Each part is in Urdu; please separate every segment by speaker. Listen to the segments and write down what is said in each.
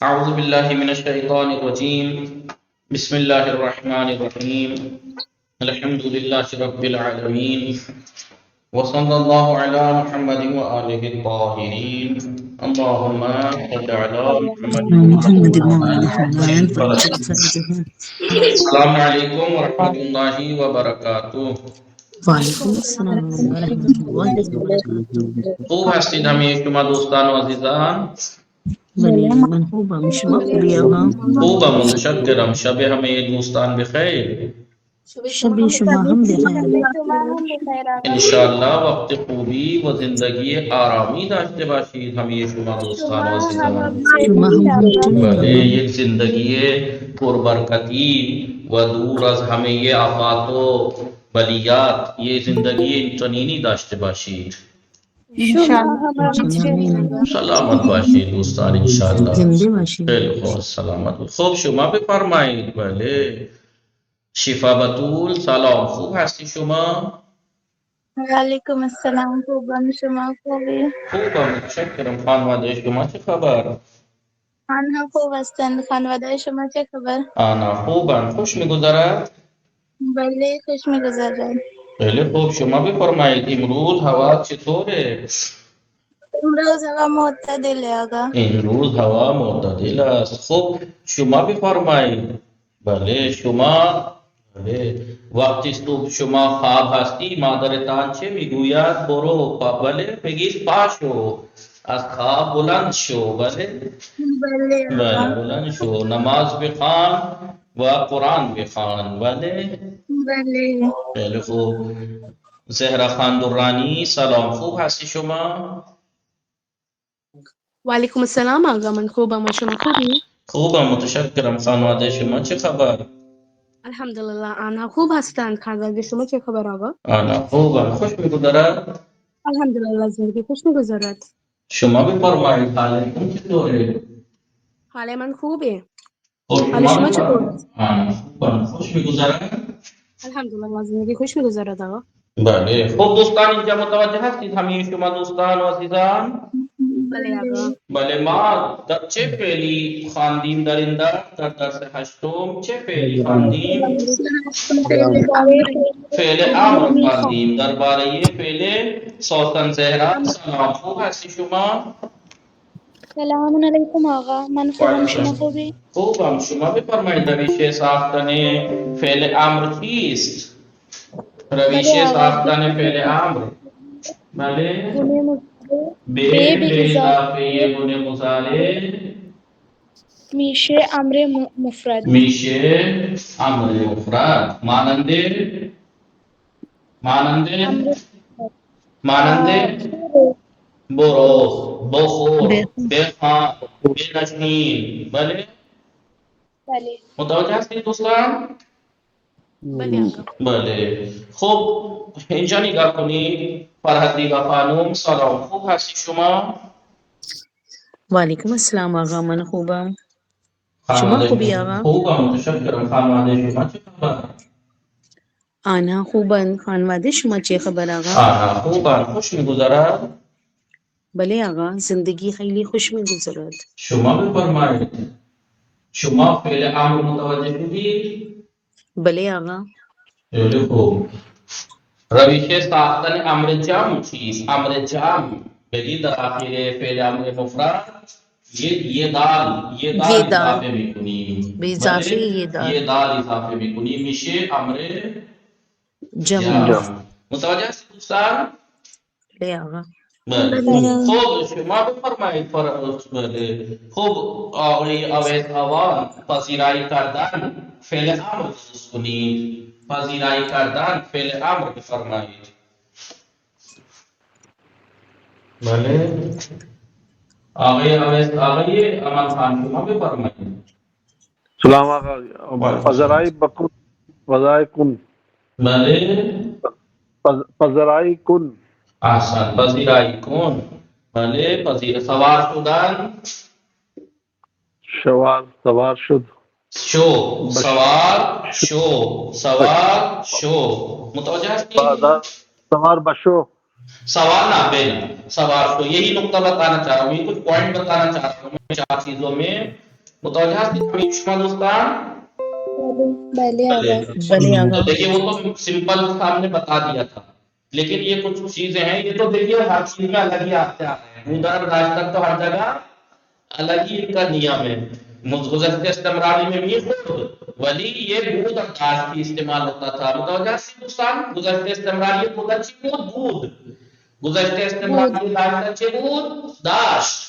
Speaker 1: اعوذ باللہ من الشیطان الرجیم بسم اللہ الرحمن الرحیم الحمد للہ رب العالمین وصلی اللہ علی محمد وآلہ الطاہرین اللہم صل علی محمد
Speaker 2: محمد وعلى
Speaker 1: السلام علیکم ورحمۃ اللہ وبرکاتہ.
Speaker 2: وعلیکم السلام ورحمۃ اللہ وبرکاتہ.
Speaker 1: خوب هستید همه شما دوستان و عزیزان؟
Speaker 2: بله من خوبم، شما خوبی آقا؟
Speaker 1: خوبم متشکرم. شب همه دوستان بخیر.
Speaker 2: شب شما هم بخیر.
Speaker 1: انشاءاللہ وقت خوبی و زندگی آرامی داشته باشید همه شما دوستان و عزیزان.
Speaker 2: شما هم همچنین
Speaker 1: بله،
Speaker 2: آقا.
Speaker 1: یک زندگی پربرکتی و دور از همه آفات و بلیات، یہ زندگی چنینی داشته باشید.
Speaker 2: آمین.
Speaker 1: سلامت باشید دوستان انشاءاللہ.
Speaker 2: زنده باشید.
Speaker 1: خیلی خوب، سلامت. خوب شما بفرمایید. بله شفا بطول سلام، خوب هستی شما؟
Speaker 3: وعلیکم السلام. خوبم، شما خوبی؟
Speaker 1: خوبم متشکرم. خانواده شما چه خبر؟
Speaker 3: آنها خوب هستند. خانواده شما چه خبر؟
Speaker 1: آنا خوبم. خوش میگذرد؟
Speaker 3: بله خوش میگذرد.
Speaker 1: خیلی خوب، شما بفرمایید امروز هوا چطوره؟
Speaker 3: امروز هوا معتدل آقا.
Speaker 1: امروز هوا معتدل است. خب شما بفرمایید. بله شما بله وقتی صبح شما خواب هستی مادرتان چه میگوید؟ برو بله بگید پاشو از خواب بلند شو. بله
Speaker 3: بله
Speaker 1: بله
Speaker 3: آقا.
Speaker 1: بلند شو، نماز بخوان و قرآن بخوان. بله
Speaker 3: بله
Speaker 1: خیلی خوب. زهرا خان درانی سلام، خوب هستی شما؟
Speaker 4: وعلیکم السلام آقا، من خوبم و شما خوبی؟
Speaker 1: خوبم متشکرم. خانواده شما چه خبر؟
Speaker 4: الحمدلله آنها خوب هستند. خانواده شما چه خبر آقا؟
Speaker 1: آنا خوبم. خوش میگذرد؟
Speaker 4: الحمدلله زندگی خوش میگذرد.
Speaker 1: شما بفرمایید حالتون چطوره؟
Speaker 4: حال من خوبه.
Speaker 1: خب
Speaker 4: حال شما چطور
Speaker 1: بفرمایید.
Speaker 4: است؟
Speaker 1: آنا خوبم. خوش میگذرد؟
Speaker 4: الحمدلله زندگی خوش میگذرد آقا.
Speaker 1: بله. خب دوستان اینجا متوجه هستید همه شما دوستان و عزیزان؟
Speaker 4: بله آقا.
Speaker 1: بله ما در چه فعلی خواندیم در این درس هشتم؟ چه فعلی خواندیم؟ فعل امر خواندیم. درباره فعل سوسن زهرا سلام، خوب هستی شما؟
Speaker 3: سلام علیکم آقا. من خوبم، شما خوبی؟
Speaker 1: خوبم. شما بفرمایید رویشه ساختن فعل امر چیست؟ رویشه ساختن فعل امر. بله به به اضافه گونه مضارع
Speaker 3: میشه امر مفرد.
Speaker 1: میشه امر مفرد. مانند برو، بخور، بخوان، بنشین. بله
Speaker 3: بله
Speaker 1: متوجه هستید دوستان؟
Speaker 4: بله آقا.
Speaker 1: بله. خب اینجا نگاه کنید. فرهادی و خانم سلام، خوب هستی شما؟
Speaker 2: وعلیکم السلام آقا، من خوبم. شما
Speaker 1: خانواده
Speaker 2: خوبی آقا؟
Speaker 1: خوبم متشکرم. خانواده شما چه خبر؟
Speaker 2: آنها خوبند. خانواده شما چه خبر آقا؟
Speaker 1: آنا خوبم. خوش میگذرد؟
Speaker 2: بله آقا، زندگی خیلی خوش میگذرد.
Speaker 1: شما بفرمایید. شما فعل امر متوجه شدید؟
Speaker 2: بله آقا.
Speaker 1: خیلی خوب. رویشه ساختن امر جمع چیست؟ امر جمع بگید در آخر فعل امر مفرد یہ دال اضافه میکنیم.
Speaker 2: به اضافه
Speaker 1: یہ دال اضافه میکنیم میشه امر
Speaker 2: جمع.
Speaker 1: متوجه هستید دوستان؟
Speaker 2: بله آقا.
Speaker 1: بله. خب شما بفرمایید. بله. خب آقای اویس آوان پذیرایی کردن فعل امر درست کنید. پذیرایی کردن فعل امر بفرمایید. بله آقای اویس، آقای امان خان شما بفرمایید.
Speaker 5: سلام آقا. فضرائی بکن فضرائی کن.
Speaker 1: بله
Speaker 5: فضرائی کن.
Speaker 1: احسن. پذیرایی کن. بله سوار شدن
Speaker 5: سوار شد.
Speaker 1: شو سوار شو. متوجہ ہستی؟
Speaker 5: سوار بشو.
Speaker 1: سوار نہ بینا، سوار شو. یہی نقطہ بتانا چاہ رہا ہوں، یہ کچھ پوائنٹ بتانا چاہ رہا ہوں میں 4 چیزوں میں متوجہ ہستی شما دوستان
Speaker 3: بله آقا
Speaker 2: بلے
Speaker 1: تو
Speaker 2: آقا
Speaker 1: دیکھیے وہ تو سمپل ہم نے بتا دیا تھا، لیکن یہ کچھ چیزیں ہیں، یہ تو دیکھیے ہر چیز میں الگ ہی آتے آ رہے ہیں، مدر داشتن تو ہر جگہ الگ ہی ان کا نیم ہے، گزشتہ استمراری میں بھی خود ولی یہ بود اور داشت کی استعمال ہوتا تھا، متوجہ سی دوستان، گزشتہ استمراری بود اچھی بود، گزشتہ استمراری داشت اچھی بود داشت،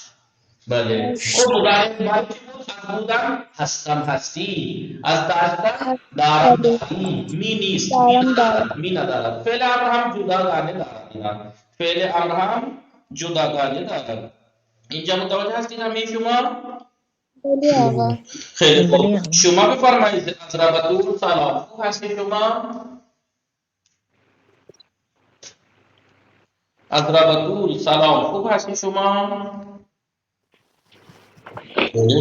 Speaker 1: بله خب مضارع ماضی چی بود؟ از بودن هستم هستی، از داشتن دارم داری، می نیست می
Speaker 3: دارم
Speaker 1: ندارد می ندارد. فعل امر هم جداگانه دارد اینا، فعل امر هم جداگانه دارد. اینجا متوجه هستید همه شما؟
Speaker 3: بله آقا
Speaker 1: خیلی
Speaker 2: بله
Speaker 1: خوب،
Speaker 2: آقا.
Speaker 1: شما بفرمایید از ربطور سلام، خوب هستی شما؟ از ربطور سلام، خوب هستی شما؟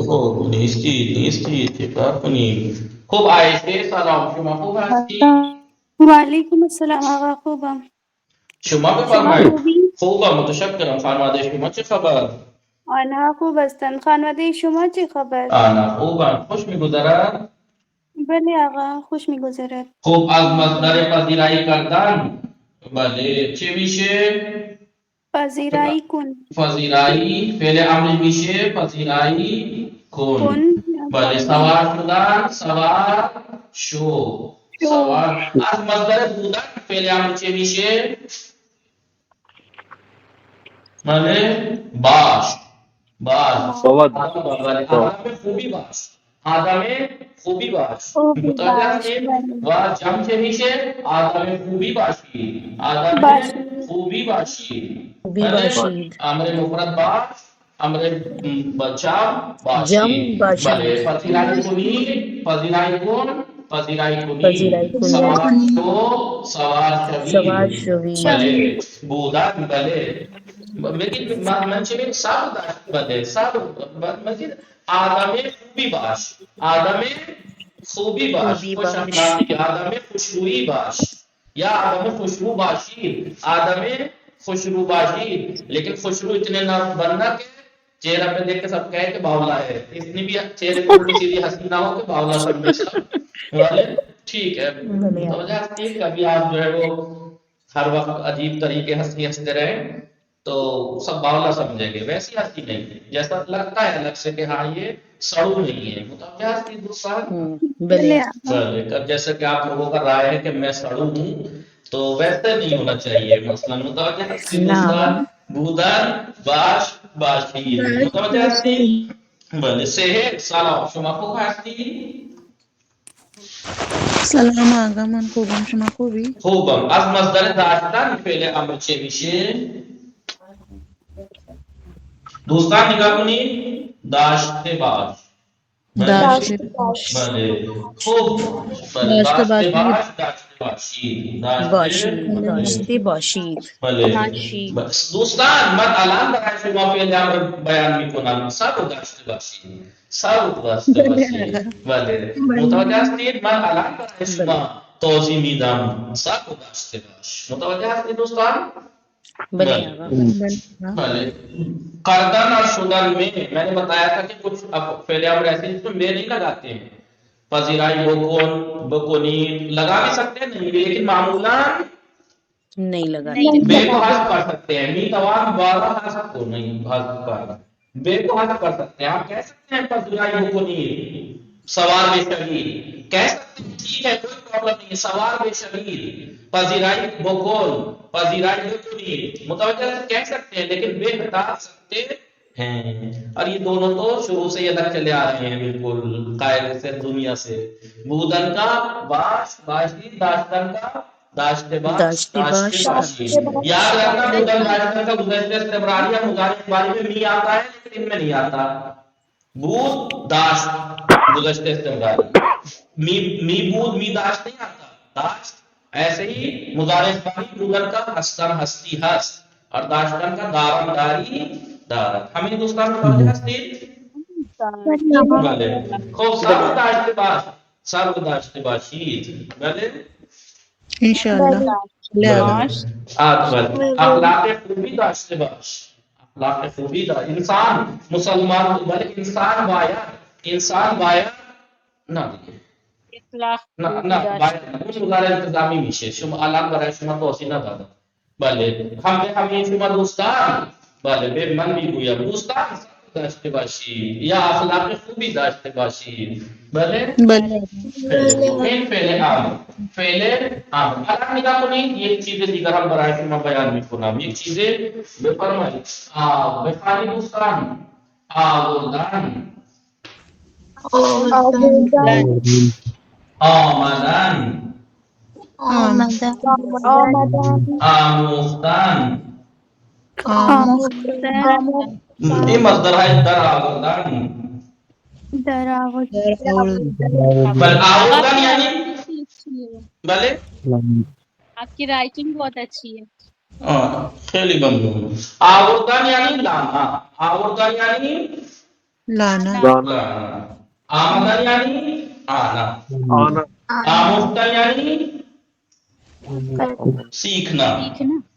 Speaker 1: خب نیستی چیکار کنیم؟ خب عایشه سلام، شما خوب هستی؟
Speaker 6: وعلیکم السلام آقا خوبم.
Speaker 1: شما
Speaker 6: شما
Speaker 1: بفرمایید.
Speaker 6: خوبی؟
Speaker 1: خوبم متشکرم. خانواده شما چه خبر؟
Speaker 6: آنها خوب هستند. خانواده شما چه خبر؟
Speaker 1: آنا خوبم. خوش میگذرد؟
Speaker 6: بله آقا خوش میگذرد.
Speaker 1: خب از مصدر پذیرایی کردن بله چه میشه؟
Speaker 6: پذیرایی کن.
Speaker 1: پذیرایی فعل امر میشه پذیرایی کن.
Speaker 6: کن.
Speaker 1: بله سوار شدن سوار شو سوار. از مصدر بودن فعل امر چه میشه؟ بله باش
Speaker 5: بود
Speaker 1: بله آدم خوبی باش آدم خوبی باش
Speaker 6: خوبی
Speaker 1: متوجه
Speaker 6: باش.
Speaker 1: هستید
Speaker 6: بله.
Speaker 1: و جمع چه میشه آدم خوبی باشی آدم
Speaker 6: باشید.
Speaker 1: خوبی باشی
Speaker 2: خوبی
Speaker 1: بله
Speaker 2: باشید.
Speaker 1: امر مفرد باش امر جمع باشی
Speaker 2: جمع باشید.
Speaker 1: بله پذیرایی کنی پذیرایی کن پذیرایی
Speaker 2: پذیرایی
Speaker 1: کنی
Speaker 2: کنید.
Speaker 1: سوار شو سوار
Speaker 2: سوار
Speaker 1: شوی
Speaker 2: شوید.
Speaker 1: بله بودن بله لیکن من چه صبر داشت بده صبر مزید آدم خوبی باش آدم خوبی باش
Speaker 2: خوبی
Speaker 1: خوش
Speaker 2: باش.
Speaker 1: اخلاقی آدم خوشرویی باش یا آدم خوشرو باشی آدم خوشرو باشی لیکن خوشرو اتنے نہ بننا کہ چہرہ پہ دیکھ کے سب کہے کہ باولا ہے اتنی بھی چہرے پہ الٹی سیدھی ہنسی نہ ہو کہ باولا سمجھے سب والے ٹھیک ہے
Speaker 2: بلے آقا.
Speaker 1: متوجہ ہستی کبھی آپ جو ہے وہ ہر وقت عجیب طریقے ہنستے رہیں تو سب باولا سمجھیں گے، ویسی ہستی نہیں جیسا لگتا ہے الگ سے کہ ہاں یہ سڑو نہیں ہے، متوجہ ہستی دوسرا
Speaker 2: بلے
Speaker 6: بله
Speaker 2: آقا.
Speaker 6: آقا.
Speaker 1: جیسے کہ آپ لوگوں کا رائے ہے کہ میں سڑو ہوں تو ویسے نہیں ہونا چاہیے، مثلا متوجہ ہستی دوسرا
Speaker 2: نعم.
Speaker 1: بودن باش باشی متوجہ ہستی بله صحت سلام شما خوب هستی؟
Speaker 7: سلام آقا من خوبم شما خوبی؟
Speaker 1: خوبم. از مصدر داشتن فعل امر چه میشه؟ دوستان نگاه کنید داشته باش
Speaker 7: داشته
Speaker 1: بله
Speaker 7: باش
Speaker 1: بله خوب بله
Speaker 7: داشته
Speaker 1: داشته
Speaker 7: باشید
Speaker 1: باش داشته باشی داشته
Speaker 2: باشید. داشته باشید.
Speaker 1: بله بس دوستان من الان برای شما فعل امر بیان میکنم صبر داشته باشید صبر داشته باشید بله متوجه هستید من الان برای شما توضیح میدم صبر داشته باش متوجه هستید دوستان
Speaker 2: بلے
Speaker 1: بله
Speaker 2: آقا.
Speaker 7: بله
Speaker 1: بھلے کردن اور شدن میں نے بتایا تھا کہ کچھ فعل امر ایسے جس میں نہیں لگاتے ہیں پذیرائی بکن بکنی لگا بھی سکتے ہیں نہیں لیکن معمولاً
Speaker 2: نہیں لگاتے.
Speaker 1: بے کو حذف کر سکتے ہیں می توان بارہ حذف کو نہیں حذف کر بے کو حذف کر سکتے ہیں آپ کہہ سکتے ہیں پذیرائی بکنی سوار بے شبیر کہہ سکتے ہیں ٹھیک ہے کوئی پرابلم نہیں ہے سوار بے شبیر پذیرائی بکن پذیرائی بکنی متوجہ سے کہہ سکتے ہیں لیکن بے ہٹا سکتے ہیں اور یہ دونوں تو شروع سے یہ الگ چلے آ رہے ہیں بالکل قائد سے دنیا سے بودن کا باش باشی داشتن کا داشتے باش
Speaker 2: داشته باش.
Speaker 1: داشتے باشی یاد رکھنا بودن داشتن کا گزشتہ استمراری یا مضارع باری میں می آتا ہے لیکن ان میں نہیں آتا بود داشت گزشتہ استمراری می بود می داشت نہیں آتا داشت ایسے ہی مضارع باری بودن کا ہستن ہستی ہست اور داشتن کا دارن داری دارت ہمیں دوستان متوجہ ہستی بله خب صبر داشته باش صبر داشته باشید بله
Speaker 7: انشالله بله آقا
Speaker 1: بله اخلاق خوبی داشته باش اخلاق خوبی داشته انسان مسلمان بله انسان باید انسان باید نبیه باید اون مضارع التزامی میشه شما الان برای شما توضیح ندادم بله همه شما دوستان بله به من میگویم دوستان داشته باشید یا اخلاق خوبی داشته باشید بله
Speaker 7: بله
Speaker 1: این فعل امر الان نگاه کنید یک چیز دیگر هم برای شما بیان میکنم یک چیز بفرمایید بفرمایید دوستان آوردن آمدن
Speaker 3: آمدن
Speaker 1: آموختن
Speaker 6: آموختن
Speaker 1: این مصدر های در آوردن
Speaker 6: در آوردن
Speaker 1: بل آوردن یعنی بله
Speaker 3: آپ کی رائٹنگ بہت اچھی ہے
Speaker 1: خیلی ممنون آوردن یعنی لانا آوردن یعنی
Speaker 7: لانا
Speaker 1: لانا آمدن یعنی آنا آموختن یعنی سیکھنا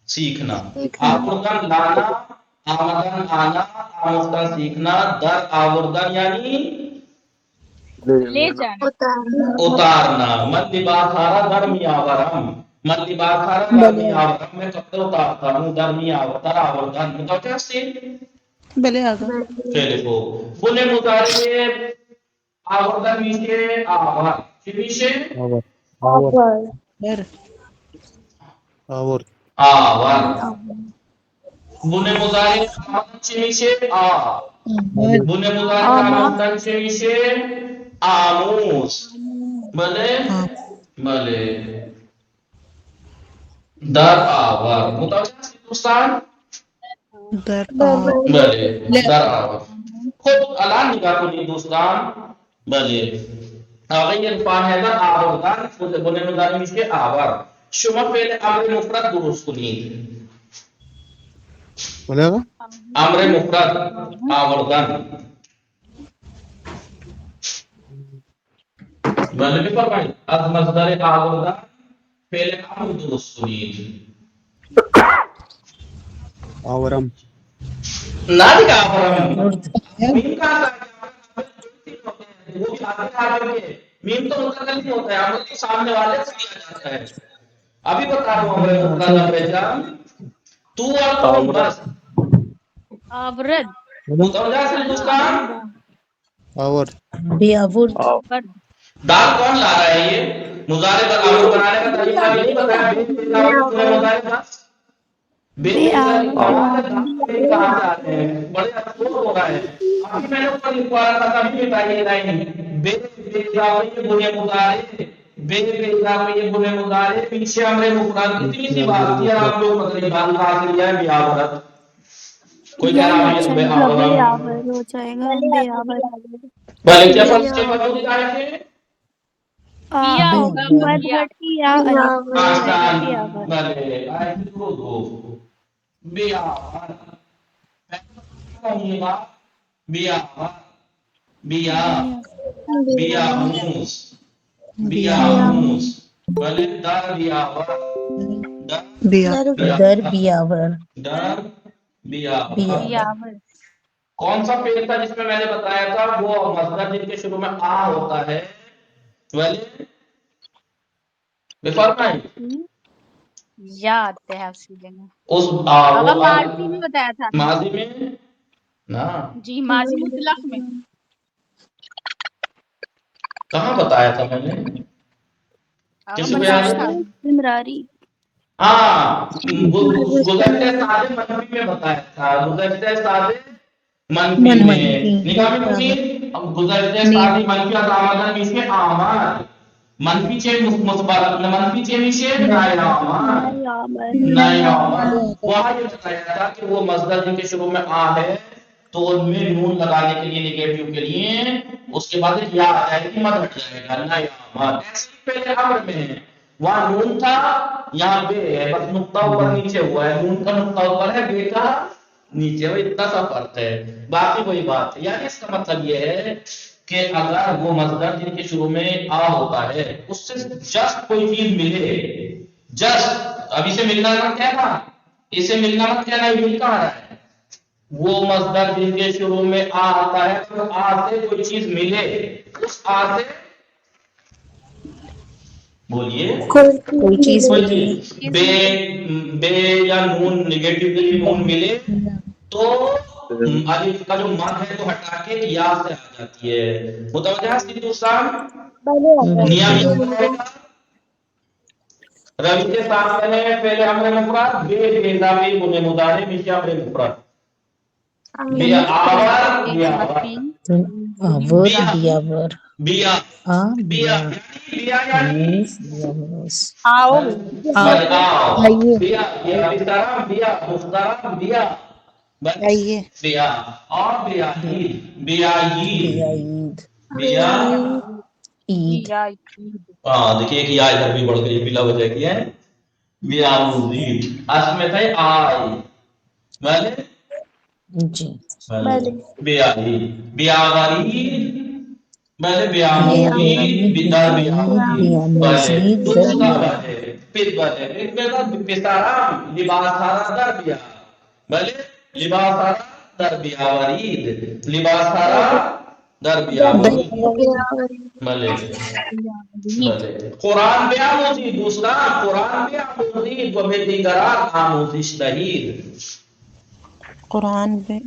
Speaker 1: سیکھنا آوردن لانا آمدن آنا آموختن سیکھنا در آوردن یعنی
Speaker 3: لے جانا
Speaker 1: اتارنا مد باخارا در میآورم مد باخارا در میآورم میں کپڑے اتارتا ہوں در میآورم در آوردن متوجہ ہستی
Speaker 7: بله آقا
Speaker 1: خیلی خوب بنے مضارع آوردن میشه آور چی میشه
Speaker 7: در
Speaker 1: آور بنے مضارع آمدن چی میشه بنے مضارع آمدن چی میشه آموز بله در آور متوجه هستی دوستان
Speaker 7: در
Speaker 1: بله در آور خب الان نگاه کنید دوستان بله آقای عرفان حیدر آوردن بنه مضارع میشه آور شما فعل امر مفرد درست کنید امر مفرد آوردن بله بفرمایید از مصدر آوردن فعل امر درست کنید
Speaker 5: آورم
Speaker 1: نہ دیکھا میم کہاں وہ بھی آگے آگے کے میم تو مطلق نہیں ہوتا ہے عمل کے سامنے والے سے لیا جاتا ہے ابھی بتا رہا ہوں ہمارے مطلق بیجان تو اور تم بس
Speaker 3: آورد
Speaker 1: متوجہ سے دوستان
Speaker 5: آور
Speaker 1: دال کون لا رہا ہے یہ مضارع پر امر بنانے کا طریقہ بھی نہیں بتایا مضارع بس کہاں جاتے ہیں بڑے افسوس ہو رہا ہے ابھی میں نے اوپر لکھوا رہا تھا کبھی بتائیے لائن بے اضافے بنے مضارع بے اضافے بنے مضارع پیچھے امر مفرد اتنی سی بات تھی آپ لوگ پتہ نہیں بات حاصل کیا ہے بیاورت کوئی کہہ رہا ہے بے آور
Speaker 6: ہو جائے گا بے آور
Speaker 1: بھلے کیا فرض کے موجود آئے تھے
Speaker 3: کیا ہوگا
Speaker 1: آسان بھلے آئے تھے دو بیاور بیاور بیا بیاموس بیاموس بھلے در بیاور
Speaker 7: در بیاور
Speaker 1: در بیاور کون سا فعل تھا جس میں نے بتایا تھا وہ مصدر جن کے شروع میں آ ہوتا ہے ولی بفرمائیں
Speaker 3: یاد تحصیل
Speaker 1: اس
Speaker 3: ماضی میں بتایا تھا
Speaker 1: ماضی میں نا
Speaker 3: جی ماضی مطلق میں
Speaker 1: کہاں بتایا تھا میں نے کس بیان
Speaker 6: امراری
Speaker 1: ہاں گزشتہ سادے منفی میں بتایا تھا گزشتہ سادے منفی میں نگاہ میں کنید گزشتہ سادے منفی از آمدن میشه آمد منفی چه مثبت منفی چه میشه نیامد وہاں یہ بتایا تھا کہ وہ مصدر جن کے شروع میں آ ہے تو ان میں نون لگانے کے لیے نگیٹیو کے لیے اس کے بعد یا آ جائے گی مد ہٹ جائے گا نیامد ایسے پہلے امر میں ہے وہاں نون تھا یہاں بے ہے بس نقطہ اوپر نیچے ہوا ہے نون کا نقطہ اوپر ہے بے کا نیچے وہ اتنا سا فرق ہے باقی وہی بات ہے یعنی اس کا مطلب یہ ہے کہ اگر وہ مصدر جن کے شروع میں آ ہوتا ہے اس سے جسٹ کوئی چیز ملے جسٹ اب اسے ملنا مت کہنا اسے ملنا مت کہنا مل کہاں رہا ہے وہ مصدر جس کے شروع میں آ آتا ہے، تو آ سے کوئی چیز ملے، اس آ سے بولیے
Speaker 2: کوئی چیز
Speaker 1: کوئی
Speaker 2: ملے،
Speaker 1: چیز بے یا نون نگیٹیولی نون ملے تو الف کا جو مد ہے تو ہٹا کے یا سے آ جاتی ہے. متوجہ ہے دوستان؟ نیامی روی کے ساتھ پہلے پہلے امر مفرد بے اضافی بنے مضارع میشہ امر مفرد بے آور بیا
Speaker 7: آور
Speaker 1: بیا
Speaker 7: بیاور
Speaker 1: بیا
Speaker 7: آ
Speaker 1: بیا
Speaker 7: بیا
Speaker 1: بیا یعنی
Speaker 7: موس بیاموس
Speaker 1: بل آؤ بیا یہ بسترام بیا مسترام بیا بل
Speaker 7: آئیے
Speaker 1: بیا اور بیا عید بیا عید
Speaker 7: بیا عید
Speaker 1: بیا
Speaker 7: عید
Speaker 1: ہاں دیکھیے کہ آج ادھر بھی بڑھ گئی بلا وجہ کی ہے بیا مزید اصل میں تھے آئی بلے
Speaker 7: جی
Speaker 1: بلے بیا عید بیا غرید بلے بیا
Speaker 7: بیا
Speaker 1: مزید
Speaker 7: عید
Speaker 1: بدار
Speaker 7: بیا
Speaker 1: بیا
Speaker 7: عید
Speaker 1: مزید
Speaker 7: بیا
Speaker 1: بلے
Speaker 7: مزید در
Speaker 1: دوسرا
Speaker 7: بیا
Speaker 1: بلے پھر بلے ایک بیتا پسارام لباس ہارا در بیا بلے لباس ہارا در بیا ورید لباس ہارا در بیا ورید بلے بلے قرآن بیاموزی دوسرا قرآن بیاموزی و به دیگران آموزش دهید
Speaker 7: قرآن پہ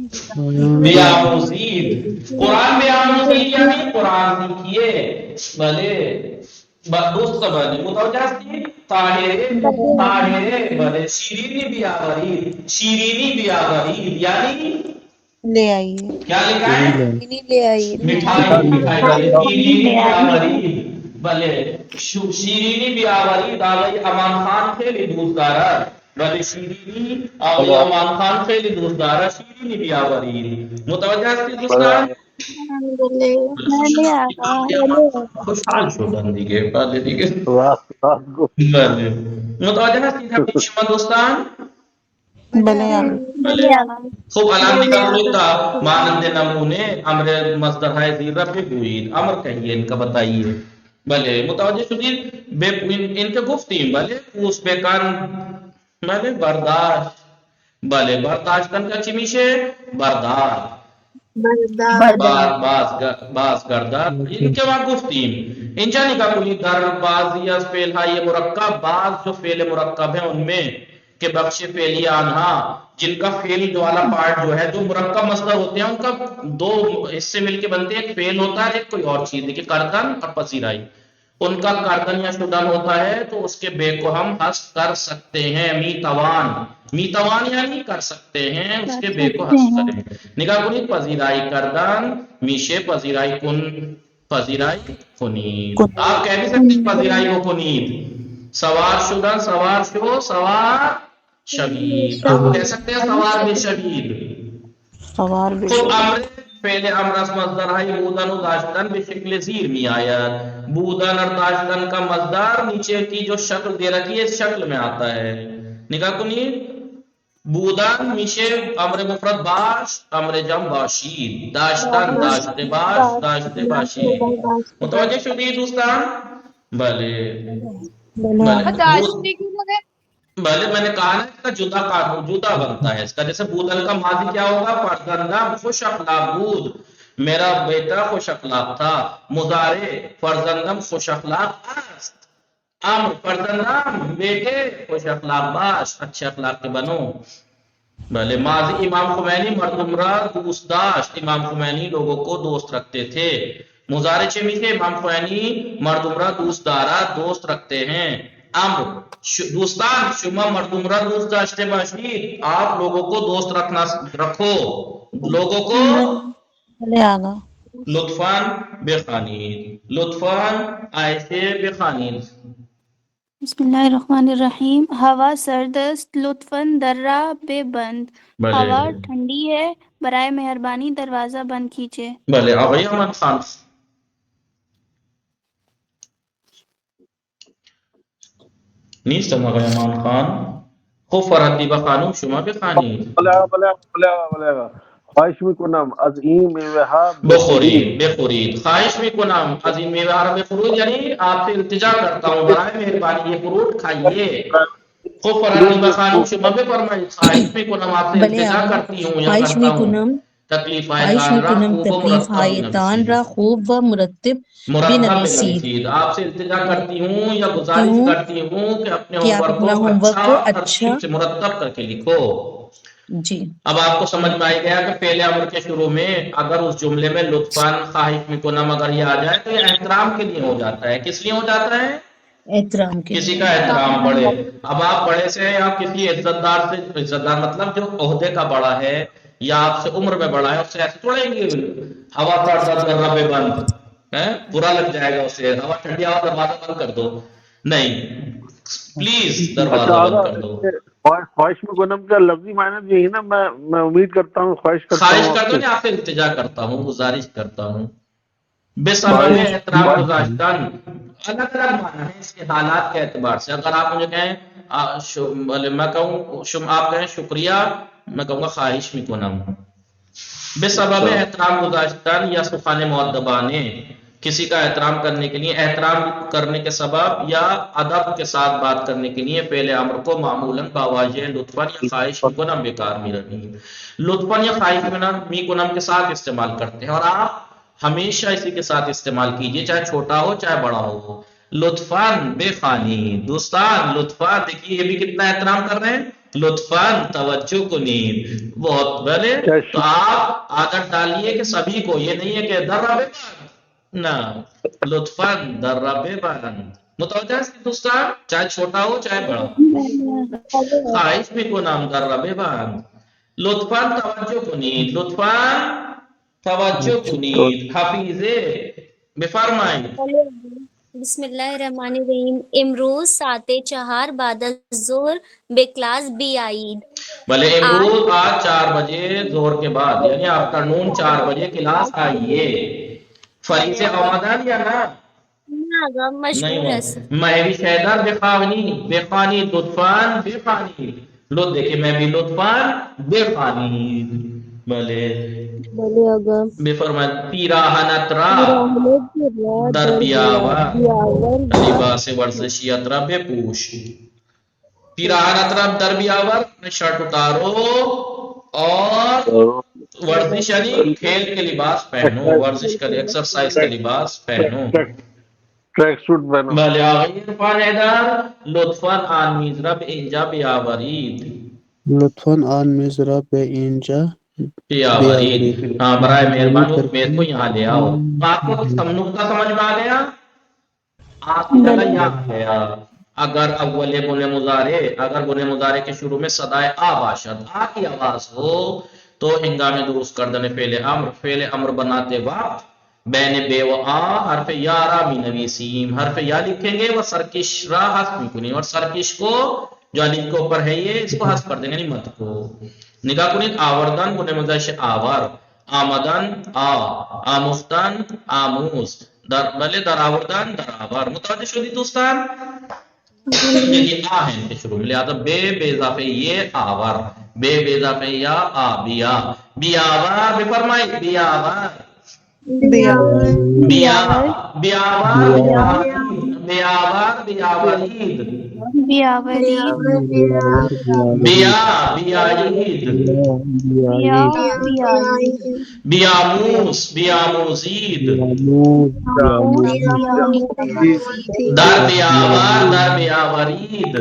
Speaker 1: بیاموزید قرآن بیاموزید یعنی قرآن سیکھیے بلے دوست بلے متوجہ سی طاہرے بلے شیرینی بیاورید شیرینی بیاورید یعنی
Speaker 7: لے آئیے
Speaker 1: کیا لکھا ہے
Speaker 7: لے آئیے
Speaker 1: مٹھائی مٹھائی بلے شیرینی بیاورید بلے شیرینی بیاورید آگئی امان خان خیلی دوست دارد بلے شیرینی آگئی امان خان خیلی دوست دارد شیرینی بیاورید متوجہ سی دوستان خوشحال شدن دیگه بله دیگه بله متوجه هستید همین شما دوستان
Speaker 7: بلے آگے
Speaker 1: بله خب الان دیگه کنید تا مانند نمونه امر مصدر های زیر را بگویید امر کهیه ان کا بتائیے بله متوجه شدید ان کے گفتیم بله پوس بکن بله برداشت بله برداشت کن کا چی میشه برداشت باز گردد این که ما گفتیم اینجا نگاه کنید در بعضی از فعل های مرکب بعض جو فعل مرکب ہیں ان میں کہ بخش فعلی آنہا جن کا فعل جو والا پارٹ جو ہے جو مرکب مصدر ہوتے ہیں ان کا دو حصے مل کے بنتے ہیں ایک فعل ہوتا ہے ایک کوئی اور چیز دیکھیں کردن اور پذیرائی ان کا کردن یا شدن ہوتا ہے تو اس کے بے کو ہم حذف کر سکتے ہیں میتوان میتوان یعنی کر سکتے ہیں اس کے بے کو حذف کریں نگاہ کنید پذیرائی کردن میشے پذیرائی کن پذیرائی کنید آپ کہہ بھی سکتے ہیں پذیرائی کو کنید سوار شدن سوار شو سوار شبید آپ کہہ سکتے ہیں سوار بے شبید
Speaker 7: سوار بے
Speaker 1: خب امر فعل امر از مصدر های بودن و داشتن به شکل زیر می آید بودن اور داشتن کا مصدر نیچے کی جو شکل دے رکھی ہے اس شکل میں آتا ہے نگاہ کنید بودن میشه امر مفرد باش امر جمع باشید داشتن داشته باش داشته باشید متوجه شدید دوستان بله بھلے میں نے کہا نا اس کا جدا قانون جدا بنتا ہے اس کا جیسے بودن کا ماضی کیا ہوگا فرزندم خوش اخلاق بود میرا بیٹا خوش اخلاق تھا مضارع فرزندم خوش اخلاق است امر فرزندم بیٹے خوش اخلاق باش اچھے اخلاق کے بنو بھلے ماضی امام خمینی مردم را دوست داشت امام خمینی لوگوں کو دوست رکھتے تھے مضارع چه میشه امام خمینی مردم را دوست دارد دوست رکھتے ہیں امر دوستان شما مردم را دوست داشته باشید آپ لوگوں کو دوست رکھنا رکھو لوگوں کو
Speaker 7: بلے آگا
Speaker 1: لطفاً بخوانید لطفاً آیت بخوانید
Speaker 3: بسم اللہ الرحمن الرحیم ہوا سرد است لطفاً درہ بے بند ہوا
Speaker 1: بھلے
Speaker 3: ٹھنڈی ہے برائے مہربانی دروازہ بند کیجیے
Speaker 1: بھلے آگئی امان خان نیستم آقای امان خان خب فراتیبه خانم شما بخوانید
Speaker 8: بله خواهش میکنم از این میوه ها
Speaker 1: بخورید خواہش میکنم از این میوه ها بخورید یعنی آپ سے التجا کرتا ہوں برائے مہربانی یہ فروٹ کھائیے خب فرحان خانم شما بفرمایید خواهش میکنم آپ سے
Speaker 2: بله
Speaker 1: التجا
Speaker 2: آقا
Speaker 1: کرتی ہوں یا
Speaker 2: خواهش
Speaker 1: کرتا ہوں
Speaker 2: میکنم
Speaker 1: تکلیف
Speaker 2: خواهش
Speaker 1: آن را
Speaker 2: میکنم
Speaker 1: خوب و
Speaker 2: تکلیف
Speaker 1: مرتب
Speaker 2: هایتان
Speaker 1: بنویسید
Speaker 2: را خوب و
Speaker 1: مرتب
Speaker 2: بنویسید
Speaker 1: بنویسید آپ سے التجا کرتی ہوں یا گزارش
Speaker 2: ہوں
Speaker 1: کرتی ہوں کہ اپنے
Speaker 2: کہ
Speaker 1: ہوم
Speaker 2: آپ
Speaker 1: ورک
Speaker 2: اپنا
Speaker 1: کو
Speaker 2: ہوم ورک
Speaker 1: اچھا
Speaker 2: کو
Speaker 1: ترتیب
Speaker 2: اچھا
Speaker 1: سے مرتب کر کے لکھو
Speaker 2: جی
Speaker 1: اب آپ کو سمجھ میں آئی گیا کہ فعل امر کے شروع میں اگر اس جملے میں لطفاً خواہش میکنم اگر یہ آ جائے تو یہ احترام کے لیے ہو جاتا ہے کس لیے ہو جاتا ہے
Speaker 2: احترام کے
Speaker 1: کسی
Speaker 2: لیے
Speaker 1: کا احترام بڑھے اب آپ بڑے سے یا کسی عزت دار سے عزت دار مطلب جو عہدے کا بڑا ہے یا آپ سے عمر میں بڑا ہے اس سے ایسے تھوڑے گی ہوا کا دروازہ پہ بند برا لگ جائے گا اسے ہوا ٹھنڈی ہوا دروازہ بند کر دو نہیں پلیز
Speaker 8: اچھا
Speaker 1: دروازہ بند
Speaker 8: آگا
Speaker 1: کر دو
Speaker 8: خواہش میں کنم کا لفظی معنی یہی نا میں امید کرتا ہوں خواہش کرتا
Speaker 1: خواہش
Speaker 8: ہوں آپ
Speaker 1: کرتا
Speaker 8: سے
Speaker 1: ہوں آپ سے التجا کرتا ہوں گزارش کرتا ہوں بے سبب
Speaker 8: خواہش
Speaker 1: احترام گزاشتن الگ الگ معنی ہے اس کے حالات کے اعتبار سے اگر آپ مجھے کہیں میں کہوں آپ کہیں شکریہ میں کہوں گا خواہش میکنم بے سبب
Speaker 8: اچھا
Speaker 1: احترام گزاشتن یا سخن مؤدبانے کسی کا احترام کرنے کے لیے احترام کرنے کے سبب یا ادب کے ساتھ بات کرنے کے لیے پہلے امر کو معمولاً باواجہ لطفاً یا خواہش میکنم بیکار می رہی لطفاً یا خواہش میکنم کے ساتھ استعمال کرتے ہیں اور آپ ہمیشہ اسی کے ساتھ استعمال کیجئے چاہے چھوٹا ہو چاہے بڑا ہو لطفاً بے خانی دوستان لطفاً دیکھیے یہ بھی کتنا احترام کر رہے ہیں لطفاً توجہ کنید بہت بڑے تو آپ عادت ڈالیے کہ سبھی کو یہ نہیں ہے کہ دربے نہ لطفاً دربے بند متوجہ ہے دوستان چاہے چھوٹا ہو چاہے بڑا خواہش بھی کو نام دربے بند لطفاً توجہ کنید لطفاً توجہ کنید حفیظے بفرمائیں
Speaker 9: بسم اللہ الرحمن الرحیم امروز ساعت 4 بعد الظہر بے کلاس بی آئید
Speaker 1: بھلے امروز آج 4 بجے ظہر کے بعد یعنی آفٹرنون 4 بجے کلاس آئیے فریض آمدن یا نا
Speaker 9: مشغول ہے
Speaker 1: نہیں مہوش حیدر بے خانی لطفاً بے خانی لطف دیکھیں میں بھی لطفاً بے خانی بھلے
Speaker 9: بولے اگر
Speaker 1: بے فرمائے پیراہنت را در بیاور لباس ورزشی اترا بے پوش پیراہن اترا در بیاور اپنے شرٹ اتارو اور ورزش یعنی کھیل کے لباس پہنو ورزش کا ایکسرسائز کا لباس پہنو
Speaker 8: ٹریک سوٹ پہنو
Speaker 1: بھلے آغیر عرفان حیدر لطفاً آن میزرب اینجا بیاورید
Speaker 5: لطفاً آن میزرا بے اینجا
Speaker 1: بیاورید ہاں برائے مہربانی اس میز کو یہاں لے آؤ تو آپ کو نقطہ سمجھ میں آ گیا آپ کی جگہ یہاں آ گیا اگر اول گنے مضارع اگر گنے مضارع کے شروع میں صدائے آ باشد آ کی آواز ہو تو ہنگام درست کردن فعل امر بناتے وقت بین بے و آ حرف یا را می نویسیم حرف یا لکھیں گے وہ سرکش را حذف میکنی اور سرکش کو جو الف کے اوپر ہے یہ اس کو حذف کر دیں گے یعنی مت کو نگاہ کنید آوردن گنے مضارع آور آمدن آموختن آموز بلے در آوردن در آور متوجہ شدی دوستان یہی آ ہے ان کے شروع میں لہذا بے اضافے یہ آور بے اضافے یا آ بیا بیاور بے فرمائی بیاور بیاور بیاورید
Speaker 3: بیاورید
Speaker 1: بیاعید
Speaker 3: بیاعید
Speaker 1: بیاموس بیاموزید در بیاورید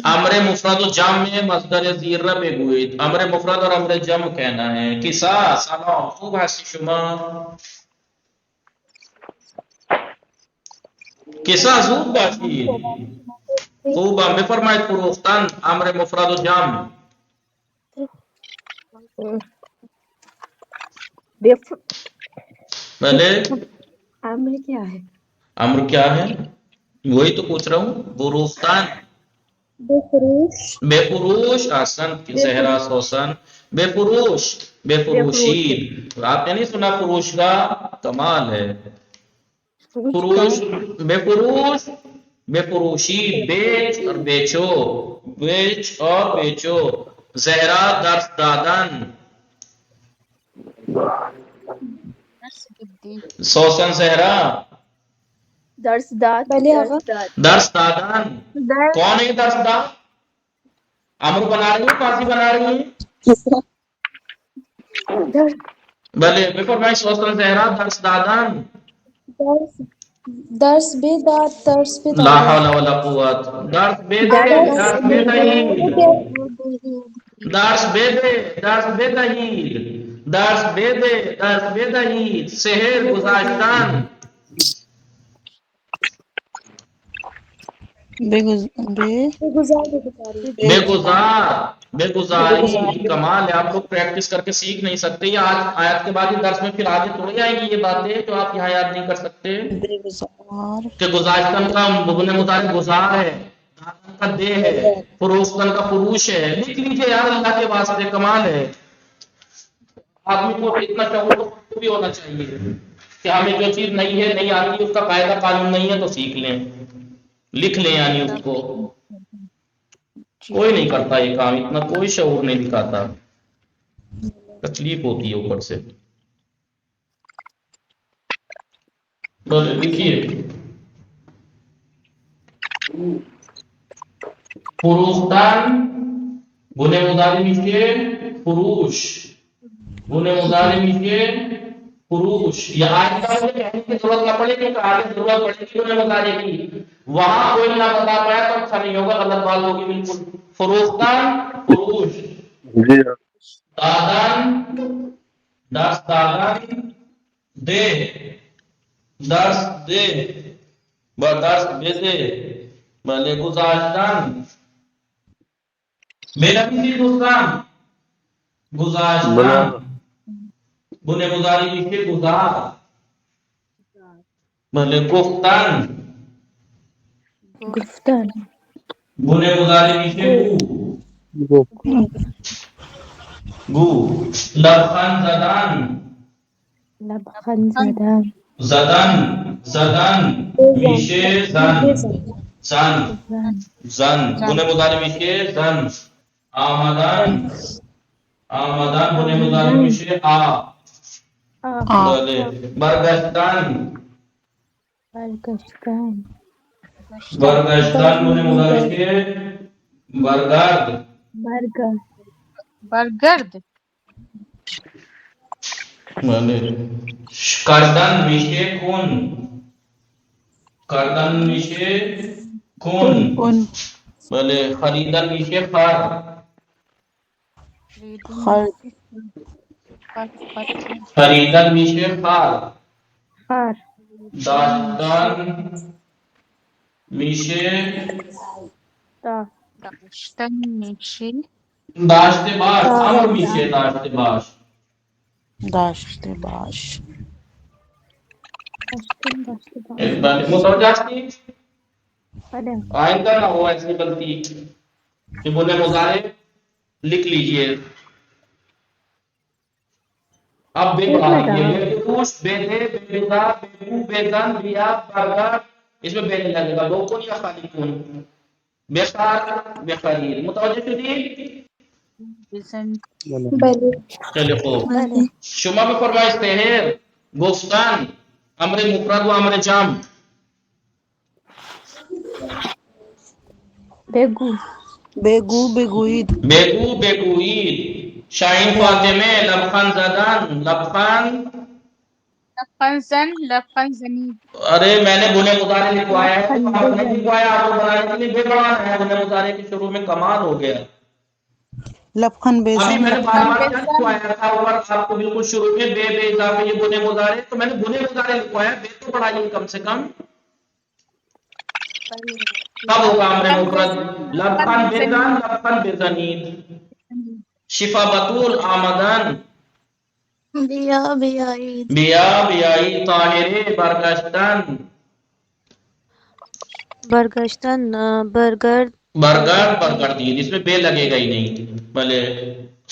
Speaker 1: امر مفرد و جمع میں مصدر زیر را بگوید امر مفرد اور امر جمع کہنا ہے کسا سلام خوب هستی شما کسا زود باشید خوبم بفرمایید فروختن امر مفرد و جمع بلے
Speaker 4: امر کیا ہے
Speaker 1: امر کیا ہے وہی تو پوچھ رہا ہوں فروختن بے فروش آسن زہرا سوسن بے فروش بے فروشید آپ نے نہیں سنا فروش کا کمال ہے فروش بے فروش بے فروشید بیچ اور بیچو بیچ اور بیچو زہرا درس دادن سوسن زہرا
Speaker 6: درس داد
Speaker 1: درس دادان کون ہے درس داد؟ امر بنا رہی ہے فارسی بنا رہی ہے بھلے بے فرمائش وصل زہرا درس دادان
Speaker 9: درس بے داد
Speaker 1: لا حول ولا قوت درس بے دے درس بے دہید درس بے دے درس بے دہید درس بے دے درس بے دہید سحر گزاشتن بے گزاری کمال ہے. آپ لوگ پریکٹس کر کے سیکھ نہیں سکتے. یہ آج آیت کے بعد درس میں پھر آگے تھوڑی آئیں گی یہ باتیں جو آپ یہاں یاد نہیں کر سکتے کہ گزاشتن کا مبنی مضارع گزار ہے، دادن کا دے ہے، فروختن کا فروش ہے. لکھ لیجئے یار اللہ کے واسطے، کمال ہے. آدمی کو اتنا شعور بھی ہونا چاہیے کہ ہمیں جو چیز نہیں ہے نہیں آتی اس کا قاعدہ قانون نہیں ہے تو سیکھ لیں، لکھ لیں. یعنی اس کو کوئی نہیں کرتا یہ کام، اتنا کوئی شعور نہیں دکھاتا، تکلیف ہوتی ہے اوپر سے. لکھیے فروختان بنے مضارع میشے فروش، بنے مضارع میشے فروش. یہ آئندہ مجھے کہنے کی ضرورت نہ پڑے کیونکہ آگے ضرورت پڑے گی بنے مضارع کی. وہاں کوئی نہ بتا پایا تو اچھا نہیں ہوگا، غلط بات ہوگی بالکل. فروختان فروش، دادان درس دادان دے درس دے درس بے دے بھلے گزاشتن میرا بھی دوستان گزاشتن بنے مضارع میشے گزار بھلے گفتن بنے مضارع میشے گو گو. لبخند زدن زدن زدن میشے زن زن زن بنے مضارع میشے زن. آمدن آمدن بنے مضارع میشے آ. برگشتن برگشتن بنے مضارع میشے برگرد کردن میشے کن کردن میشے کن بھلے خریدن میشے خر خریدن میشے خر. داشتن میشے داشته باش امر میشه داشته باش ایک بار متوجہ ہستی آئندہ نہ ہو ایسی غلطی کہ بولے مضارع لکھ لیجئے. اب بے بڑھا لیجئے بے فروش بے دے بے گزا بے بو بے دن بیا برگر اس میں بے نہیں لگے گا. لوکن یا خالقون بے خار بے خرید. متوجہ شدی؟ چلے خوب. شما بھی فرمائش سحر گفتن امر مفرد و امر جمع.
Speaker 3: بگو بگوید
Speaker 1: بگو بگوید. شاہین فاطمہ لبخند زدن لبخند
Speaker 3: زنید.
Speaker 1: ارے میں نے بنے مضارع لکھوایا ہے تو آپ نے لکھوایا آپ کو بنانے کے لیے بے بڑھانا ہے. بنے مضارع کے شروع میں کمال ہو گیا.
Speaker 7: لبخند بے
Speaker 1: ابھی میں نے بار بار کیا لکھوایا تھا اوپر آپ کو بالکل شروع میں بے بے اضافے یہ بنے مضارع تو میں نے بنے مضارع لکھوایا. بے تو پڑھائیے کم سے کم. کب ہوگا امر مفرد؟ لبخند بے زن لبخند بے زنید. شفا بطول آمدن
Speaker 9: بیا بیائی
Speaker 1: بیا بیائی. طاہرے برگشتن
Speaker 9: برگشتن برگرد
Speaker 1: برگردید. اس میں بے لگے گا ہی نہیں. بھلے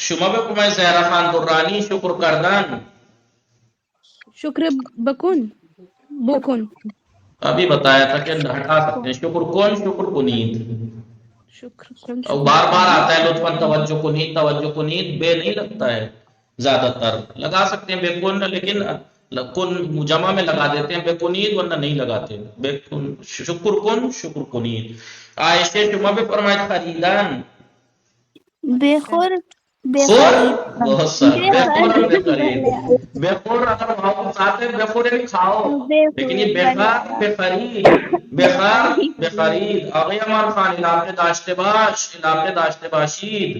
Speaker 1: شما بے کمائے زہرا خان درانی شکر کردن
Speaker 4: شکر بکن
Speaker 1: ابھی بتایا تھا کہ ہٹا سکتے ہیں شکر کون شکر کنید. اور بار بار آتا ہے لطفاً توجہ کنید بے نہیں لگتا ہے. زیادہ تر لگا سکتے ہیں بے کن لیکن کن جمع میں لگا دیتے ہیں بے کنید، ورنہ نہیں لگاتے. بے کن شکر کن شکر کنید. عائشہ شما بھی فرمائے خریدان
Speaker 3: بخور
Speaker 1: خور
Speaker 3: بخرید
Speaker 1: بہت سارے بے خور اور بے
Speaker 3: بخرید
Speaker 1: خرید. بے خور اگر وہاں کو ساتھ ہے بے خور یعنی کھاؤ، لیکن یہ بے خار بے خرید، بے خار بے خرید. آغی امان خان علاقے داشتے باش، علاقے داشتے باشید.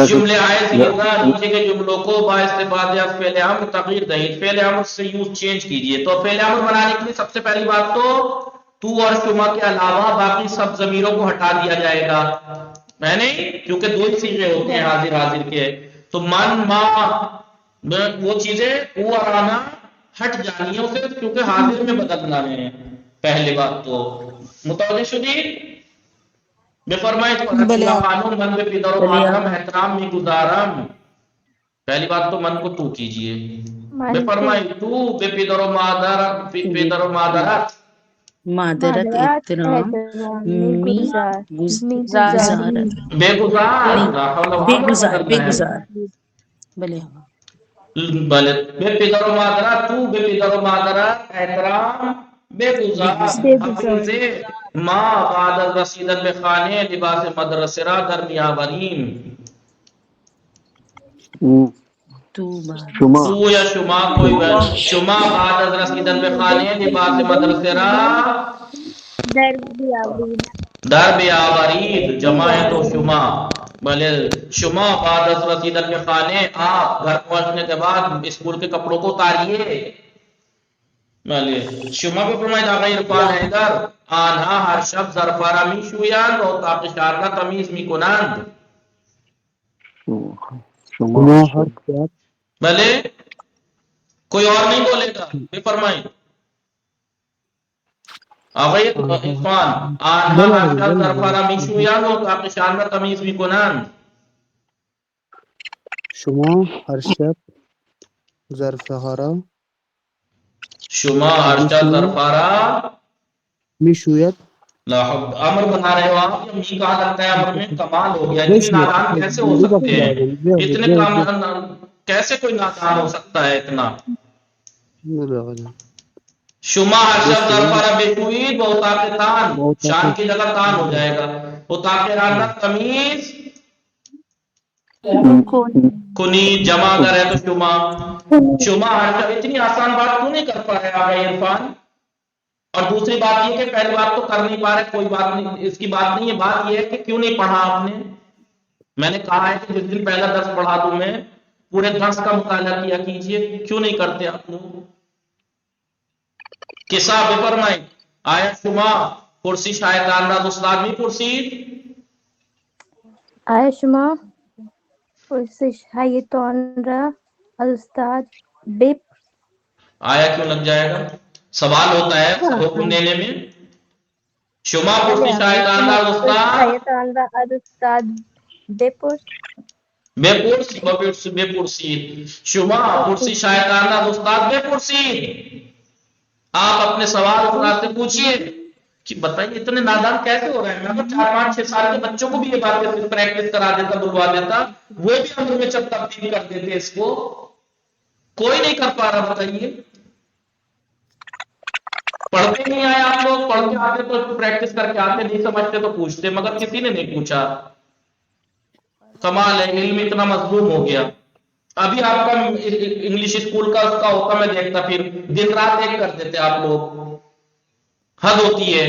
Speaker 1: جملے آئے زیادہ نیچے کے جملوں کو با استفادہ از فعل امر تغییر دہید. فعل امر سے یوز چینج کیجئے. تو فعل امر بنانے کے لیے سب سے پہلی بات تو اور شما کے علاوہ باقی سب ضمیروں کو ہٹا دیا جائے گا. میں نہیں، کیونکہ دو ہی صیغے ہوتے ہیں حاضر حاضر کے. تو من ما وہ چیزیں وہ اور آنا ہٹ جانی ہے اسے، کیونکہ حاضر میں بدلنا ہے. پہلی بات تو متوجہ شدید. بے فرمائے قانون من بے پیدر و مادرم احترام میں گزارم. پہلی بات تو من کو تو کیجئے. بے فرمائے تو بے پیدر و مادرت
Speaker 2: معذرت احترام می گزارت
Speaker 1: بے گزار
Speaker 2: بے گزار بے گزار بلے
Speaker 1: بلے بے پیدر و مادرت تو بے پیدر و مادرت احترام بے گزار حفیظ ما بعد از رسیدن به خانه لباس مدرسه را در میآوریم.
Speaker 8: شما
Speaker 1: تو یا شما کوئی شما بعد از رسیدن به خانه لباس مدرسه را در بیاورید. جمع ہے تو شما. بلے شما بعد از رسیدن به خانه، آپ گھر پہنچنے کے بعد اسکول کے کپڑوں کو اتاریے. بلے شما کو فرمائے آقا عرفان حیدر آنها ہر شب ظرفا می شویند و تاقشار را تمیز می کنند.
Speaker 5: شما ہر شب
Speaker 1: بلے کوئی اور نہیں بولے گا. بے فرمائے آقا عرفان آنها ہر شب ظرفا را می شویند و تاقشار را تمیز می کنند.
Speaker 5: شما ہر شب ظرفها را
Speaker 1: شما ہر شب ظرفا را
Speaker 5: میشوید.
Speaker 1: لا حب امر بنا رہے ہو آپ. یہ می کہا لگتا ہے امر میں. کمال ہو گیا. اتنے نادان کیسے ہو سکتے ہیں؟ اتنے کیسے کوئی نادان ہو سکتا ہے اتنا؟ شما ہر شب ظرفا را بشوید و اتاق تان، شان کی جگہ تان ہو جائے گا. اتاق رانا تمیز کنی جمع اگر ہے تو شما. شما ہر شب. اتنی آسان بات کیوں نہیں کر پا رہے آقا عرفان؟ اور دوسری بات یہ کہ پہلی بات تو کر نہیں پا رہے، کوئی بات نہیں، اس کی بات نہیں ہے. بات یہ ہے کہ کیوں نہیں پڑھا آپ نے. میں نے کہا ہے کہ جس دن پہلا درس پڑھا دوں میں پورے درس کا مطالعہ کیا کیجئے. کیوں نہیں کرتے آپ لوگ؟ کسا بے فرمائے آیا شما پرسی شایدان راز استاد بھی پرسید.
Speaker 6: آیا شما پرسش شایدان را استاد بے
Speaker 1: آیا کیوں لگ جائے گا؟ سوال ہوتا ہے حکم دینے میں. شما پرسی شایدان راز استاد
Speaker 6: بے
Speaker 1: پرسی شما پرسی شایدان راز استاد بے پرسی. آپ اپنے سوال استاد سے پوچھئے کہ بتائیے اتنے نادان کیسے ہو رہے ہیں. میں 4-5-6 سال کے بچوں کو بھی یہ باتیں پریکٹس کرا دیتا، بلوا دیتا، وہ بھی ہم میں جب تبدیل کر دیتے اس کو. کوئی نہیں کر پا رہا. بتائیے پڑھتے نہیں آئے آپ لوگ. پڑھ کے آتے تو پریکٹس کر کے آتے، نہیں سمجھتے تو پوچھتے، مگر کسی نے نہیں پوچھا. کمال ہے، علم اتنا مظلوم ہو گیا. ابھی آپ کا انگلش اسکول کا اس کا ہوتا میں دیکھتا، پھر دن رات ایک کر دیتے آپ لوگ. حد ہوتی ہے.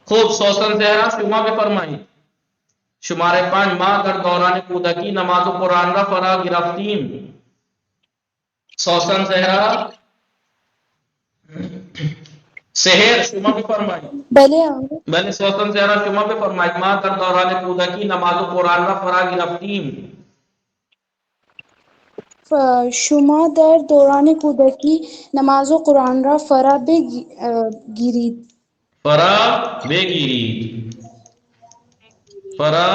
Speaker 1: خوب سوسن زہرا شما پہ فرمائی. شمارے 5 ماہ در دوران کودکی نماز و قرآن را فرا گرفتیم. سوسن زہرا سحر شما پہ فرمائی. بلے سوسن زہرا شما پہ فرمائی. ماہ در دوران کودکی نماز و قرآن را فرا گرفتیم.
Speaker 10: شما در دوران کودکی نماز و قرآن را فرا بگیرید.
Speaker 1: فرا بگیرید. فرا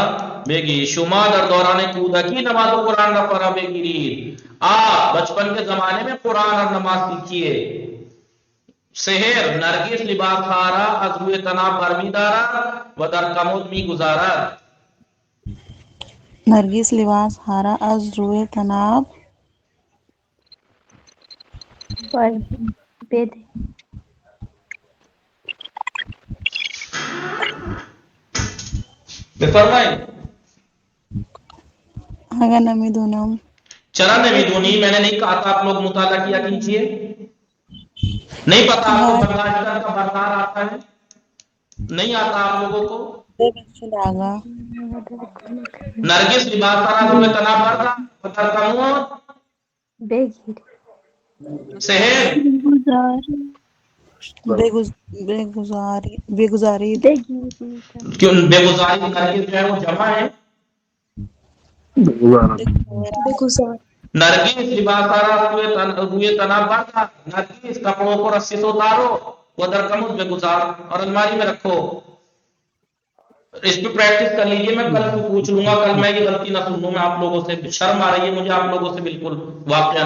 Speaker 1: بگیرید. شما در دوران کودکی نماز و قرآن را فرا بگیرید. آپ بچپن کے زمانے میں قرآن اور نماز سیکھیے. سحر نرگس لباس خارا از روی تناب برمی دارا و در کمود می گزارد.
Speaker 7: نرگس لباس ہارا از روئے تناب
Speaker 3: بید
Speaker 1: بفرمائیں.
Speaker 7: اگر نمیدونم.
Speaker 1: چلا نمیدونی، میں نے نہیں کہا تھا آپ لوگ مطالعہ کیا کیجئے. نہیں پتا آپ کو برداشت کا بردار آتا ہے؟ نہیں آتا آپ لوگوں کو؟
Speaker 7: آگا
Speaker 1: نرگس لباسارا روے تنا بردا پتر کمون سہر
Speaker 7: بےگزاری
Speaker 1: کیوں بے گزاری نرگس جو ہے وہ جمع ہے.
Speaker 10: بگزار
Speaker 1: نرگس لباسارا روے تنا بردا، نرگس کپڑوں کو رسی سے اتارو، ودر کمون بے گزار، اور الماری میں رکھو. اس پہ پریکٹس کر لیجئے. میں کل کو پوچھ لوں گا، کل میں یہ غلطی نہ سنوں. میں آپ لوگوں سے شرم آ رہی ہے مجھے آپ لوگوں سے بالکل واقعا.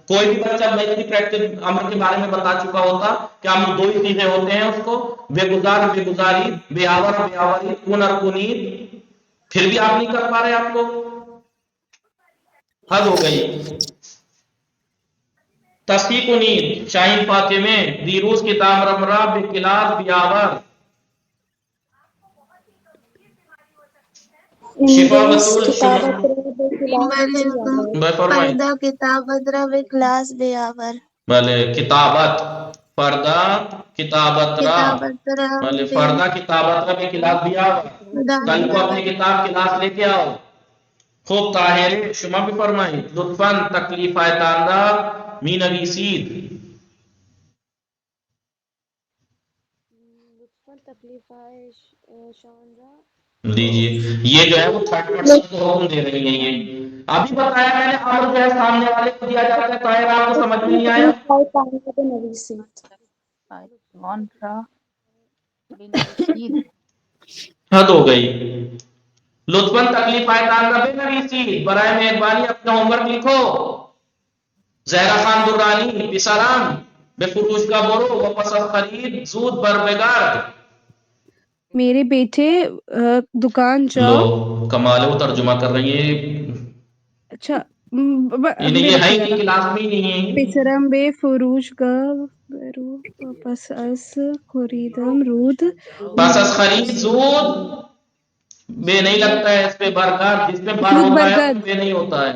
Speaker 1: کوئی بھی بچہ میں اتنی پریکٹس امر کے بارے میں بتا چکا ہوتا کہ امر دو ہی چیزیں ہوتے ہیں اس کو، بے گزار بے گزاری، بے آور بے آوری، کن اور کنید. پھر بھی آپ نہیں کر پا رہے. آپ لوگ حد ہو گئی. تصدیق کنید شاہین فاطمے دیروز کتاب رمرا بے کلاس بے آور. شفا
Speaker 10: امروز
Speaker 1: بطول
Speaker 10: کتابت
Speaker 1: فرمائیں.
Speaker 3: کتابت را کلاس بے آور
Speaker 1: بھلے کتابت فردہ کتابت را، بھلے فردہ کتابت را بھی کلاس بھی آؤ. کل کو اپنی کتاب کلاس لے کے آؤ. خوب طاہر شما بھی فرمائیں. لطفاً تکلیف آیتاندہ می نویسید. لیجیے یہ جو ہے وہ 30% کو حکم دے رہی ہے. یہ ابھی بتایا میں نے، امر جو ہے سامنے والے کو دیا جاتا ہے. طاہر آپ کو سمجھ میں نہیں آیا؟ حد ہو گئی. لطفاً تکلیف آیتاندہ بے نویسید، برائے مہربانی اپنا ہوم ورک لکھو. زہرا خان درانی بسلام بے فروش کا برو و پس از خرید زود بر بگرد.
Speaker 4: میرے بیٹے دکان
Speaker 1: لو
Speaker 4: جاؤ.
Speaker 1: کمال ہے، وہ ترجمہ کر رہی ہے.
Speaker 4: اچھا
Speaker 1: یہ
Speaker 4: میرا
Speaker 1: ہے ہی
Speaker 4: خیال
Speaker 1: نہیں، کلاس میں ہی نہیں ہے.
Speaker 4: پسرم بے فروش کا برو پس از خریدم رود.
Speaker 1: پس از خرید زود بے نہیں لگتا ہے اس پہ برگر، جس پہ بر
Speaker 4: زود
Speaker 1: ہوتا ہے
Speaker 4: برگد
Speaker 1: اس پہ بے نہیں ہوتا ہے.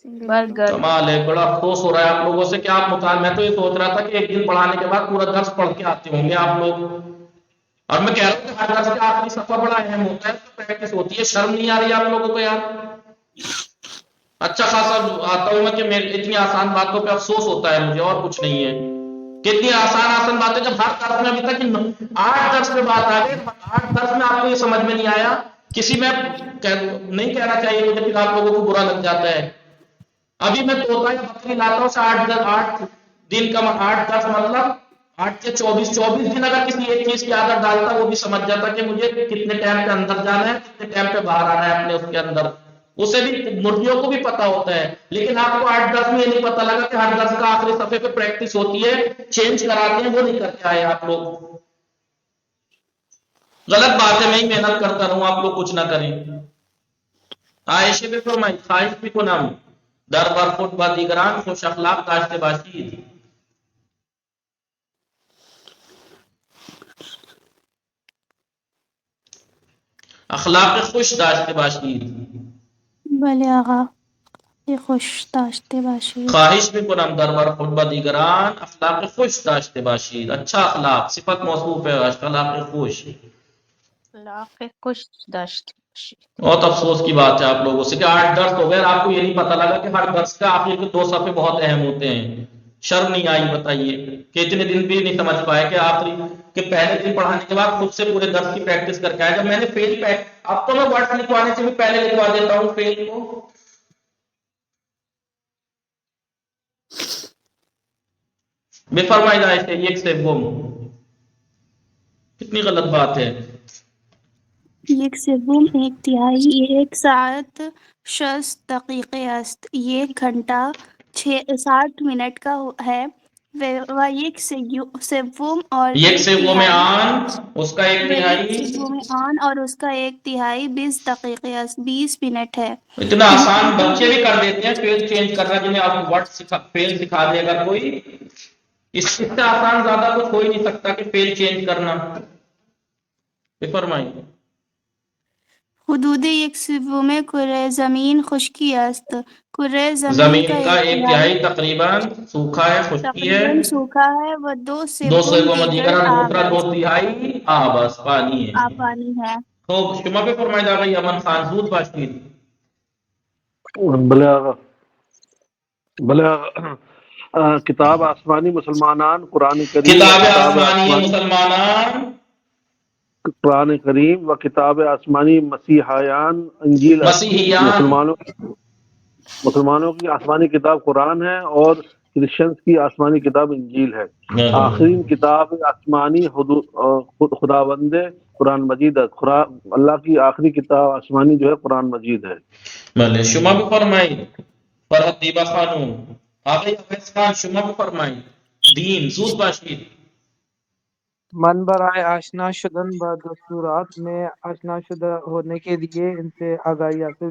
Speaker 1: کمال ہے. بڑا افسوس ہو رہا ہے آپ لوگوں سے کہ آپ مطالعہ، میں تو یہ سوچ رہا تھا کہ ایک دن پڑھانے کے بعد پورا درس پڑھ کے آتے ہوں گے آپ لوگ. اور میں کہہ رہا ہوں کہ ہر درس کا آخری صفحہ بڑا اہم ہوتا ہے، تو پریکٹس ہوتی ہے. شرم نہیں آ رہی آپ لوگوں کو یار؟ اچھا خاصا آتا ہوں میں کہ اتنی آسان باتوں پہ افسوس ہوتا ہے مجھے، اور کچھ نہیں ہے. کتنی آسان باتیں جب ہر درس میں ابھی تک 8 درس پہ بات آ گئی. 8 درس میں آپ کو یہ سمجھ میں نہیں آیا. کسی میں نہیں کہنا چاہیے مجھے، پھر آپ لوگوں کو برا لگ جاتا ہے. ابھی میں طوطا یا بکری لاتا ہوں سے 8 دن کا 8 درس مطلب 8 سے 24 دن اگر کسی ایک چیز کی عادت ڈالتا وہ بھی سمجھ جاتا کہ مجھے کتنے ٹائم پہ اندر جانا ہے، کتنے ٹائم پہ باہر آنا ہے اپنے اس کے اندر. اسے بھی مرغیوں کو بھی پتا ہوتا ہے. لیکن آپ کو 8 درس میں یہ نہیں پتا لگا کہ ہر درس کا آخری صفحے پہ پریکٹس ہوتی ہے، چینج کراتے ہیں، وہ نہیں کرتے آئے آپ لوگ. غلط بات ہے. میں ہی محنت کرتا رہوں، آپ لوگ کچھ نہ کریں. عائشہ بھی فرمائی خواہش بھی کنم در بر خود با دیگران خوش اخلاق داشته باشید. اخلاق خوش داشته باشید.
Speaker 3: بله آقا خوش داشته باشید.
Speaker 1: خواہش میکنم در بر خود با دیگران اخلاق خوش داشته باشید. اچھا اخلاق صفت موصوف ہے، اخلاق خوش. بہت افسوس کی بات ہے آپ لوگوں سے کہ 8 درس ہو گئے، آپ کو یہ نہیں پتا لگا کہ ہر درس کا آخر کے 2 صفحے بہت اہم ہوتے ہیں. شرم نہیں آئی بتائیے کہ اتنے دن بھی نہیں سمجھ پائے کہ آخری کہ پہلے دن پڑھانے کے بعد خود سے پورے درس کی پریکٹس کر کے آئے. جب میں نے فیل اب تو میں ورڈ لکھوانے سے بھی پہلے لکھوا دیتا ہوں فیل کو. بے فرمائیدہ ایسے ایک سے بم کتنی غلط بات ہے.
Speaker 3: 1/7 ساعت 60 دقیقه است. 1 گھنٹہ 60 منٹ کا ہے. و یک سوم اور
Speaker 1: یک
Speaker 3: ایک
Speaker 1: سوم
Speaker 3: تہائی
Speaker 1: آن اس کا ایک
Speaker 3: و ایک
Speaker 1: تہائی
Speaker 3: سوم آن اور اس کا ایک تہائی 20 دقیقے 20 منٹ ہے.
Speaker 1: اتنا آسان بچے بھی کر دیتے ہیں فیل چینج کرنا. جنہیں آپ ورڈ فیل سکھا دے اگر کوئی، اس سے آسان زیادہ کچھ ہو ہی نہیں سکتا کہ فیل چینج کرنا. فرمائیے.
Speaker 3: حدود یک سوم کره زمین خشکی است. کره زمین
Speaker 1: زمین
Speaker 3: کا
Speaker 1: کا
Speaker 3: ایک
Speaker 1: ایک تہائی تقریباً سوکھا ہے، خشکی ہے.
Speaker 3: تقریباً سوکھا ہے و دو
Speaker 1: دو
Speaker 3: سوم
Speaker 1: سوم
Speaker 3: دیگر
Speaker 1: دیگر
Speaker 3: آب
Speaker 1: دوسرا دو تہائی آبس پانی ہے.
Speaker 3: پانی ہے.
Speaker 1: خوب شما پہ فرمائے جا گئی امن خان زود باشید.
Speaker 8: بلے آقا بلے آقا کتاب آسمانی مسلمانان قرآن کریم
Speaker 1: کتاب آسمانی مسلمانان
Speaker 8: قرآن کریم و کتاب آسمانی مسیحیان انجیل
Speaker 1: مسیحیان
Speaker 8: مسلمانوں کی آسمانی کتاب قرآن ہے اور کرسچنز کی آسمانی کتاب انجیل ہے. آخرین کتاب آسمانی خداوند قرآن مجید ہے. اللہ کی آخری کتاب آسمانی جو ہے قرآن مجید ہے.
Speaker 1: بلے شما بھی فرمائی. فرحت دیبا خانون آقای افیس خان شما بھی فرمائی. دین زود باشید.
Speaker 5: من برائے آشنا شدن با دستورات میں آشنا شدہ ہونے کے لیے ان سے آگاہی حاصل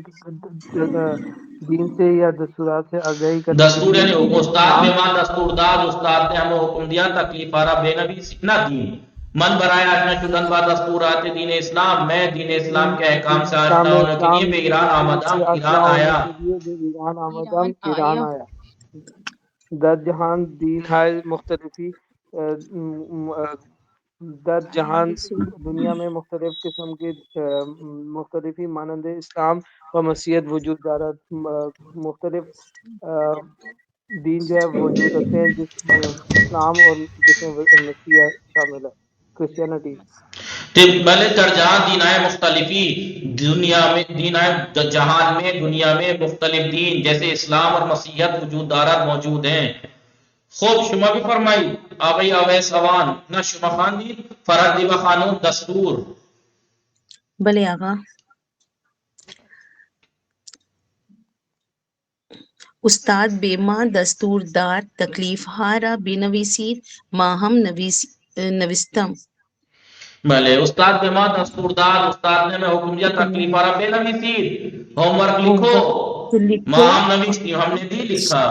Speaker 5: دین سے یا دستورات سے آگاہی کرنے کے
Speaker 1: دستور
Speaker 5: لیے
Speaker 1: یعنی
Speaker 5: دین
Speaker 1: استاد
Speaker 5: اسلام
Speaker 1: نے وہاں دستور داد، استاد نے ہمیں حکم دیا تکلیف آرہ بے نبی سیکھنا دین. من برائے آشنا شدن با دستورات دین اسلام، میں دین اسلام کے احکام سے آشنا ہونے کے لیے بے ایران آمدام ایران آیا.
Speaker 5: ایران آمدم ایران آیا. در جہان دین ہے مختلفی در جہان دنیا میں مختلف قسم کے مختلفی مانند اسلام و مسیحیت وجود دارد. مختلف دین جو ہے وجود رکھتے ہیں جس میں اسلام اور جس میں مسیح شامل ہے، کرسچینٹی.
Speaker 1: بلے در جہاں دین آئے مختلفی دنیا میں، دین آئے جہان میں، دنیا میں مختلف دین جیسے اسلام اور مسیحیت وجود دارت موجود ہیں. خوب شما بھی فرمائی. آبائی اویس اوان نہ شما خان دی فرد دیبا خانون دستور.
Speaker 2: بلے آقا. استاد بیما دستور دار تکلیف ہارا بینویسید ماہم نوستم.
Speaker 1: بھلے استاد بے ماں دستور دار، استاد نے میں حکم دیا تکلیف آرہ بے نویسید ہوم ورک لکھو. ماں ہم نویستی ہم نے دی لکھا.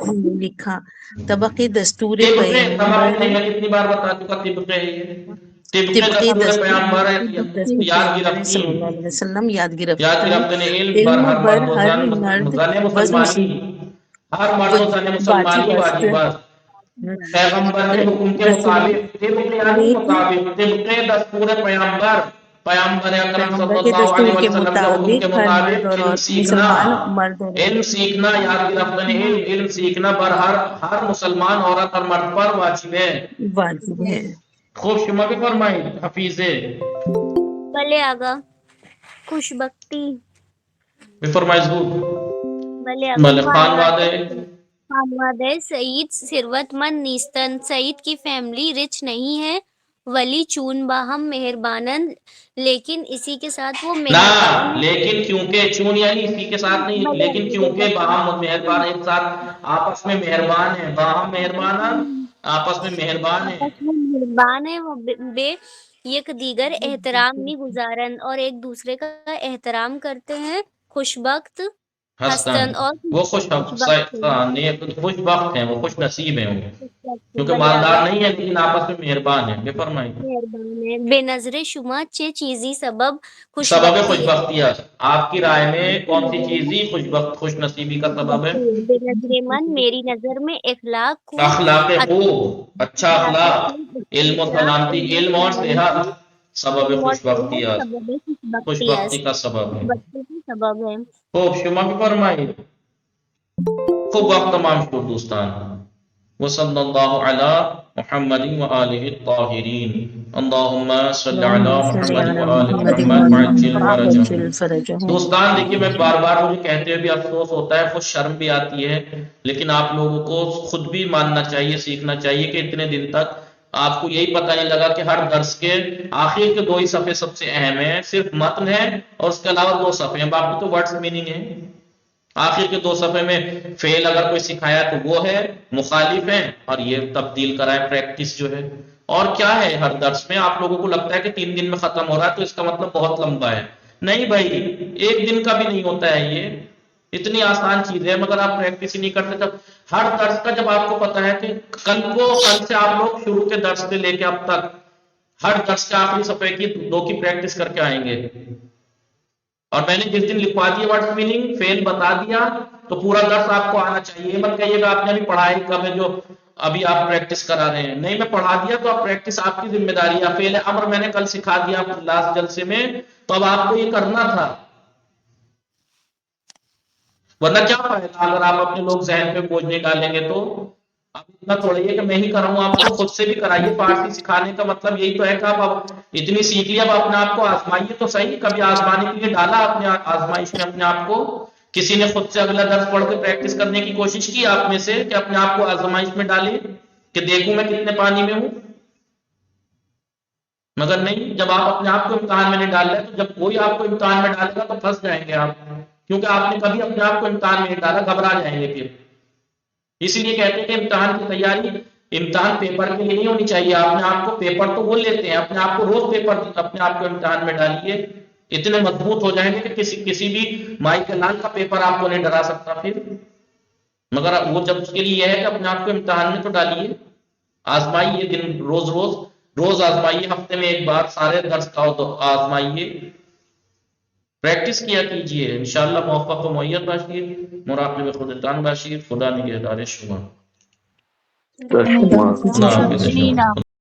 Speaker 2: ہم نے لکھا. طبقِ دستور
Speaker 1: طبقے
Speaker 2: پیغمبر
Speaker 1: میں کتنی بار بتا چکا طبقے ہے یہ. طبقے
Speaker 2: طبقِ
Speaker 1: دستور پیغمبر ہے.
Speaker 2: دستور
Speaker 1: یاد
Speaker 2: پیغمبر
Speaker 1: گرفتی
Speaker 2: صلی اللہ علیہ وسلم یاد
Speaker 1: یاد
Speaker 2: گرفتن.
Speaker 1: گرفتن علم بر ہر مرد و زن مسلمانی، ہر مرد و زن مسلمانی واجب است. پیغمبر کے حکم کے مطابق طبقے یعنی مطابق طبقے دستور پیغمبر، پیغمبر اکرم صلی اللہ علیہ وسلم کے حکم کے مطابق علم سیکھنا، علم سیکھنا یاد گرفتن علم سیکھنا بر ہر مسلمان عورت اور مرد پر واجب ہے.
Speaker 2: واجب ہے.
Speaker 1: خوب شما بھی فرمائی حفیظے.
Speaker 9: بلے آگا. خوش بختی.
Speaker 1: بھی فرمائی ضرور.
Speaker 9: بلے
Speaker 1: بلے
Speaker 9: آگا.
Speaker 1: خانوادے
Speaker 9: سعید ثروت مند نیستن. سعید کی فیملی رچ نہیں ہے. ولی چون باہم مہربانند، لیکن اسی کے ساتھ وہ
Speaker 1: نہ لیکن کیونکہ چون یعنی اسی کے ساتھ نہیں، لیکن کیونکہ باہم مہربان ایک ساتھ آپس میں مہربان ہیں. باہم مہربان آپس میں مہربان ہیں.
Speaker 9: مہربان ہے وہ بے یک دیگر احترام نہیں گزارن اور ایک دوسرے کا احترام کرتے ہیں. خوش بخت ہستن اور
Speaker 1: وہ خوش بخت ہیں، وہ خوش نصیب ہیں کیونکہ مالدار نہیں ہے لیکن آپس میں مہربان ہیں. بے فرمائی.
Speaker 9: بے نظر شما چھ چیزی سبب خوش
Speaker 1: بختی ہے. آپ کی رائے میں کون سی چیزی خوش نصیبی کا سبب ہے؟
Speaker 9: بے نظر من میری نظر میں اخلاق
Speaker 1: خوب، اچھا اخلاق، علم و سلامتی، علم اور صحت سبب خوش بختی ہے، خوش بختی کا سبب ہے. خوب شما بھی فرمائی. خوب وقت تمام شکر دوستان. وصلی اللہ علی محمد و آلہ الطاہرین. اللہم صلی علی محمد و آلہ محمد وعجل فرجہم. دوستان دیکھیں میں بار بار مجھے کہتے ہوئے بھی افسوس ہوتا ہے، کچھ شرم بھی آتی ہے، لیکن آپ لوگوں کو خود بھی ماننا چاہیے، سیکھنا چاہیے کہ اتنے دن تک آپ کو یہی پتہ نہیں لگا کہ ہر درس کے آخر کے 2 ہی صفحے سب سے اہم ہیں، صرف متن ہے اور اس کے علاوہ 2 صفحے ہیں، باقی تو ورڈز میننگ ہے. آخر کے 2 صفحے میں فعل اگر کوئی سکھایا تو وہ ہے، مخالف ہیں، اور یہ تبدیل کرائے پریکٹس جو ہے۔ اور کیا ہے ہر درس میں؟ آپ لوگوں کو لگتا ہے کہ 3 دن میں ختم ہو رہا ہے تو اس کا مطلب بہت لمبا ہے۔ نہیں بھائی، 1 دن کا بھی نہیں ہوتا ہے، یہ اتنی آسان چیز ہے، مگر آپ پریکٹس ہی نہیں کرتے۔ جب ہر درس کا جب آپ کو پتا ہے کہ کل سے آپ لوگ شروع کے درس سے لے کے اب تک ہر درس کے آخری صفحے کی 2 کی پریکٹس کر کے آئیں گے، اور میں نے جس دن لکھوا دیا ورڈ میننگ فعل بتا دیا تو پورا درس آپ کو آنا چاہیے۔ یہ مت کہیے گا آپ نے ابھی پڑھائی کب ہے جو ابھی آپ پریکٹس کرا رہے ہیں۔ نہیں، میں پڑھا دیا تو اب پریکٹس آپ کی ذمہ داری ہے۔ فعل امر میں نے کل سکھا دیا لاسٹ جلسے میں، تو اب آپ کو یہ کرنا تھا، ورنہ کیا فائدہ اگر آپ اپنے لوگ ذہن پہ بوجھ نہیں ڈالیں گے تو۔ اب اتنا تھوڑی ہے کہ میں ہی کراؤں، آپ کو خود سے بھی کرائیے۔ فارسی سکھانے کا مطلب یہی تو ہے کہ آپ اب اتنی سیکھ لی، اب اپنے آپ کو آزمائیے تو صحیح۔ کبھی آزمانے کے لیے ڈالا اپنے آزمائش میں اپنے آپ کو؟ کسی نے خود سے اگلا درس پڑھ کے پریکٹس کرنے کی کوشش کی آپ میں سے کہ اپنے آپ کو آزمائش میں ڈالے کہ دیکھوں میں کتنے پانی میں ہوں؟ مگر نہیں، جب آپ اپنے آپ کو امتحان میں نہیں ڈال رہے تو جب کوئی آپ کو امتحان میں ڈالے گا تو پھنس جائیں گے آپ، کیونکہ آپ نے کبھی اپنے آپ کو امتحان میں نہیں ڈالا، گھبرا جائیں گے پھر۔ اس لیے کہتے ہیں کہ امتحان کی تیاری امتحان پیپر کے لیے نہیں ہونی چاہیے۔ اپنے آپ کو پیپر تو وہ لیتے ہیں، اپنے آپ کو روز پیپر اپنے آپ کو امتحان میں ڈالیے، اتنے مضبوط ہو جائیں گے کہ کسی بھی مائی کے لال کا پیپر آپ کو نہیں ڈرا سکتا پھر۔ مگر وہ جب اس کے لیے یہ ہے کہ اپنے آپ کو امتحان میں تو ڈالیے، آزمائیے، دن روز آزمائیے، ہفتے میں 1 بار سارے درس کا تو آزمائیے، پریکٹس کیا کیجئے، انشاءاللہ موفق و معید باشید، مراقب خودتان باشید۔ خدا نگہدار شما۔
Speaker 8: شما